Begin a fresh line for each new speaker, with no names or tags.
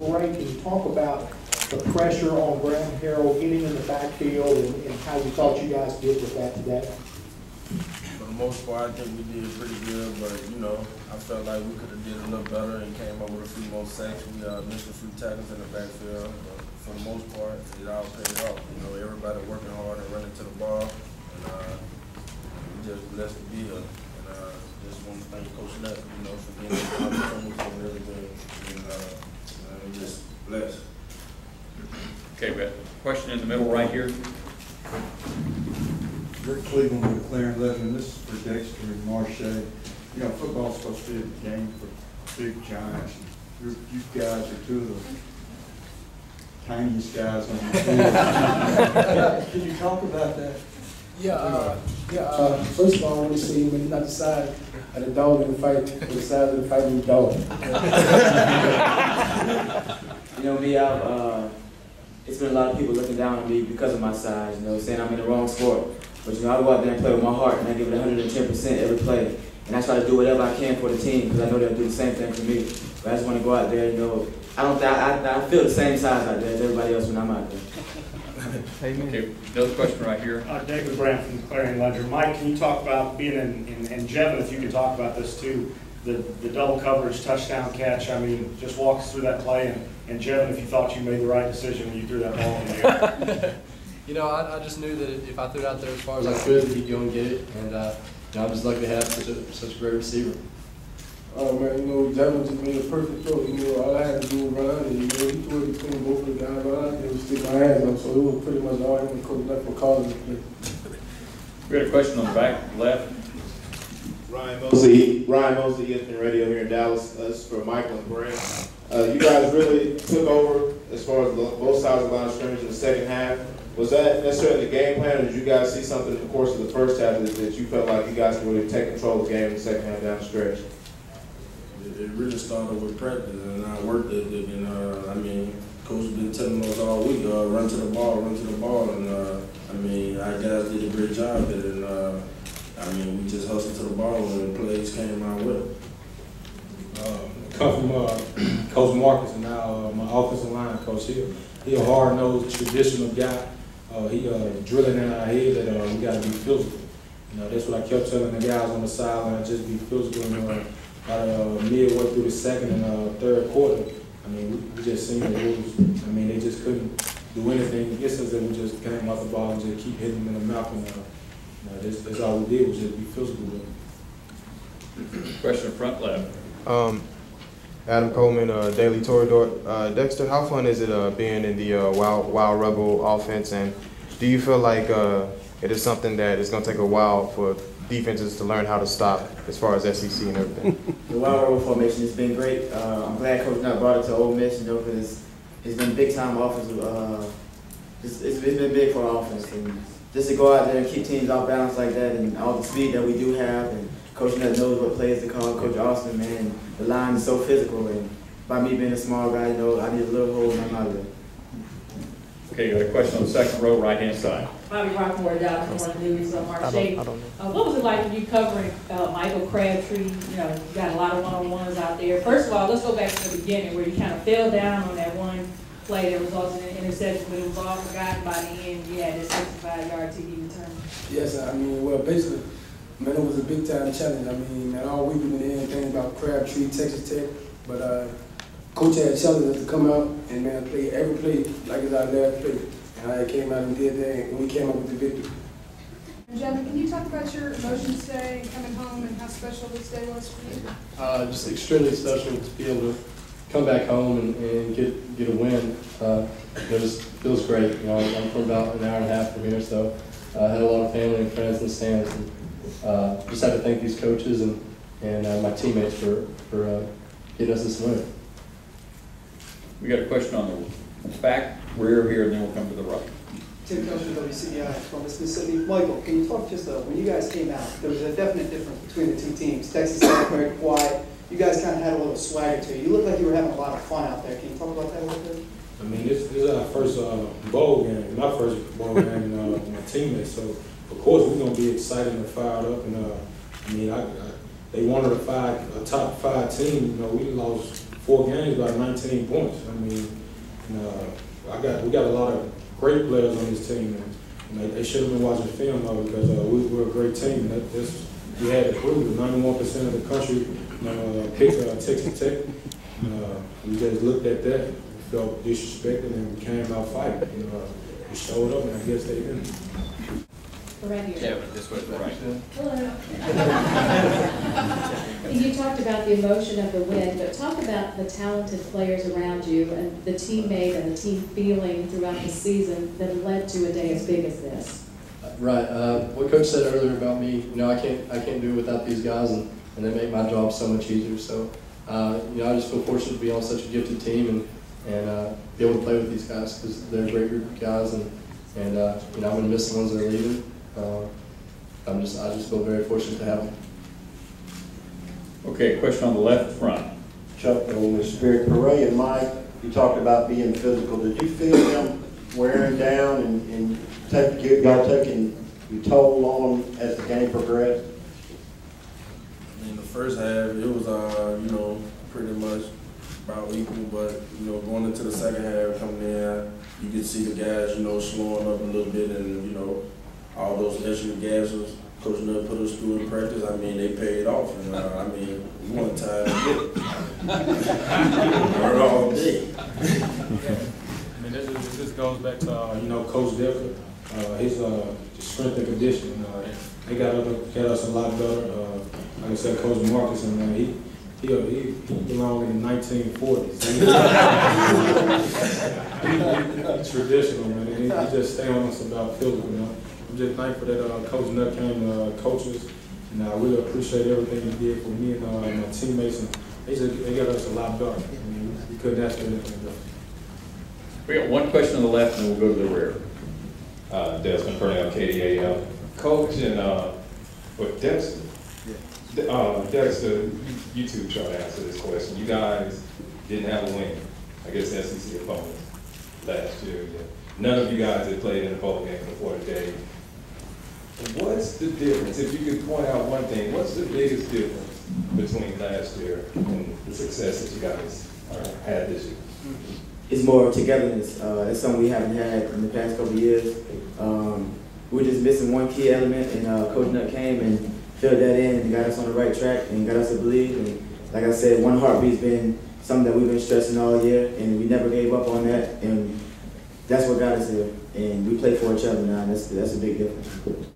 Ray, can you talk about the pressure on Graham Harrell getting in the backfield and how you thought you guys did with that today?
For the most part, I think we did pretty good, but, you know, I felt like we could have did a little better and came up with a few more sacks. We missed a few tackles in the backfield, but for the most part, it all paid off. You know, everybody working hard and running to the ball, and we just blessed to be here. And just want to thank Coach Nutt, you know, for getting the opportunity for really good. And just blessed.
Okay, we have a question in the middle right here.
Rick Cleveland with Clarence Legend. This is for Dexter and Marche. You know, football's supposed to be a game for big giants. You guys are two of the tiniest guys on the field. Can you talk about that?
First of all, I want to say, when you're not the side of the dog in the fight, but the side of the fighting dog.
You know me, it's been a lot of people looking down on me because of my size, you know, saying I'm in the wrong sport. But, you know, I go out there and play with my heart, and I give it 110% every play. And I try to do whatever I can for the team, because I know they'll do the same thing for me. But I just want to go out there, you know, I feel the same size out there as everybody else when I'm out there.
Okay, another question right here.
David Brandt from the Clarion Ledger. Mike, can you talk about being and Jevin, if you could talk about this too, the double coverage touchdown catch? I mean, just walk us through that play, and Jevin, if you thought you made the right decision when you threw that ball in the air.
You know, I just knew that if I threw it out there as far as I could, that he'd go and get it, and you know, I'm just lucky to have such a great receiver.
Oh man, you know, Jevin just made a perfect throw. You know, all I had to do was run, and you know, he threw it between both of the guys right, and stick my hands up. So it was pretty much all him and Coach left for calling the play.
We got a question on the back left.
Ryan Mosley, ESPN Radio here in Dallas. This is for Michael and Grant. You guys really took over as far as both sides of the line of scrimmage in the second half. Was that necessarily the game plan, or did you guys see something in the course of the first half that you felt like you guys could really take control of the game in the second half down the stretch?
It really started with practice, and I worked at it. And I mean, Coach has been telling us all week, run to the ball, and I mean, our guys did a great job at it. And I mean, we just hustled to the ball, and the plays came our way.
Come from Coach Marcus, and now my offensive line coach. He a hard-nosed, traditional guy. He drilling in our head that we got to be physical. You know, that's what I kept telling the guys on the sideline, just be physical. And about midway through the second and third quarter, I mean, we just seen that it was, I mean, they just couldn't do anything against us, and we just came off the ball and just keep hitting them in the mouth. And you know, that's all we did was just be physical with them.
Question front left.
Adam Coleman, Daily Torador. Dexter, how fun is it being in the Wild Rebel offense, and do you feel like it is something that it's going to take a while for defenses to learn how to stop as far as SEC and everything?
The Wild Rebel formation has been great. I'm glad Coach Nutt brought it to Ole Miss, you know, because it's been big time offensive. It's been big for our offense, and just to go out there and keep teams off balance like that, and all the speed that we do have, and Coach Nutt knows what plays to call. Coach Austin, man, the line is so physical, and by me being a small guy, you know, I need a little hole and I'm out of there.
Okay, got a question on the second row, right-hand side.
Bobby Rockmore, Dallas Morning News, Marche. What was it like when you covering Michael Crabtree? You know, you got a lot of one-on-ones out there. First of all, let's go back to the beginning where you kind of fell down on that one play that resulted in an interception, but it was all forgotten by the end. You had this 65-yard TD return.
Yes, I mean, well, basically, man, it was a big-time challenge. I mean, man, all week we've been hearing things about Crabtree, Texas Tech, but Coach had challenged us to come out and, man, play every play like it's our last play. And I came out and did that, and we came up with the victory.
Jevin, can you talk about your emotions today, coming home, and how special this day was for you?
Just extremely special to be able to come back home and get a win. It feels great. You know, I'm from about an hour and a half from here, so I had a lot of family and friends in the stands. And, just have to thank these coaches and my teammates for getting us this win.
We got a question on the back rear here, and then we'll come to the right.
Tim Coach from WCBI from Mississippi. Michael, can you talk just when you guys came out, there was a definite difference between the two teams. Texas Tech very quiet. You guys kind of had a little swagger to you. You looked like you were having a lot of fun out there. Can you talk about that a little bit?
I mean, this is our first bowl game, my first bowl game with my teammates. So, of course, we're going to be excited and fired up. And I mean, they wanted a top five team. You know, we lost 4 games, about 19 points. I mean, we got a lot of great players on this team, and they should have been watching film because we're a great team. We had to prove it. 91% of the country picked Texas Tech. We just looked at that, felt disrespected, and we came out fighting. We showed up, and I guess they didn't.
Right here.
Yeah, this way, right.
Hello. You talked about the emotion of the win, but talk about the talented players around you and the teammate and the team feeling throughout the season that led to a day as big as this.
Right. What Coach said earlier about me, I can't do it without these guys, and they make my job so much easier. So, I just feel fortunate to be on such a gifted team and be able to play with these guys because they're a great group of guys, and I'm going to miss the ones that are leaving. I just feel very fortunate to have them.
Okay, question on the left front.
Chuck, on the Spirit Parade, and Mike, you talked about being physical. Did you feel them wearing down and y'all taking your toll on them as the game progressed?
I mean, the first half, it was, pretty much about equal, but, going into the second half, coming in, you could see the guys, slowing up a little bit, and, all those extra gases Coach Nutt put us through in practice, I mean, they paid off. And, one time, learn all day.
I mean, this just goes back to, Coach Decker, his strength and conditioning. They got us a lot better. Like I said, Coach Marcus, and he belonged in the 1940s. He's traditional, man. He just stay on us about physical, I'm just thankful that Coach Nutt came to coach us, and I really appreciate everything he did for me and my teammates. And they got us a lot better. I mean, we couldn't ask for anything better.
We got one question on the left, and then we'll go to the rear.
Desmond Purnell, KDAL. Coach and Dexter. Dexter, you two try to answer this question. You guys didn't have a win against SEC opponents last year. None of you guys had played in a bowl game before today. What's the difference? If you could point out one thing, what's the biggest difference between last year and the success that you guys had this year?
It's more togetherness. It's something we haven't had in the past couple of years. We're just missing one key element, and Coach Nutt came and filled that in and got us on the right track and got us to believe. And like I said, one heartbeat's been something that we've been stressing all year, and we never gave up on that. And that's what got us here. And we play for each other now, and that's a big difference.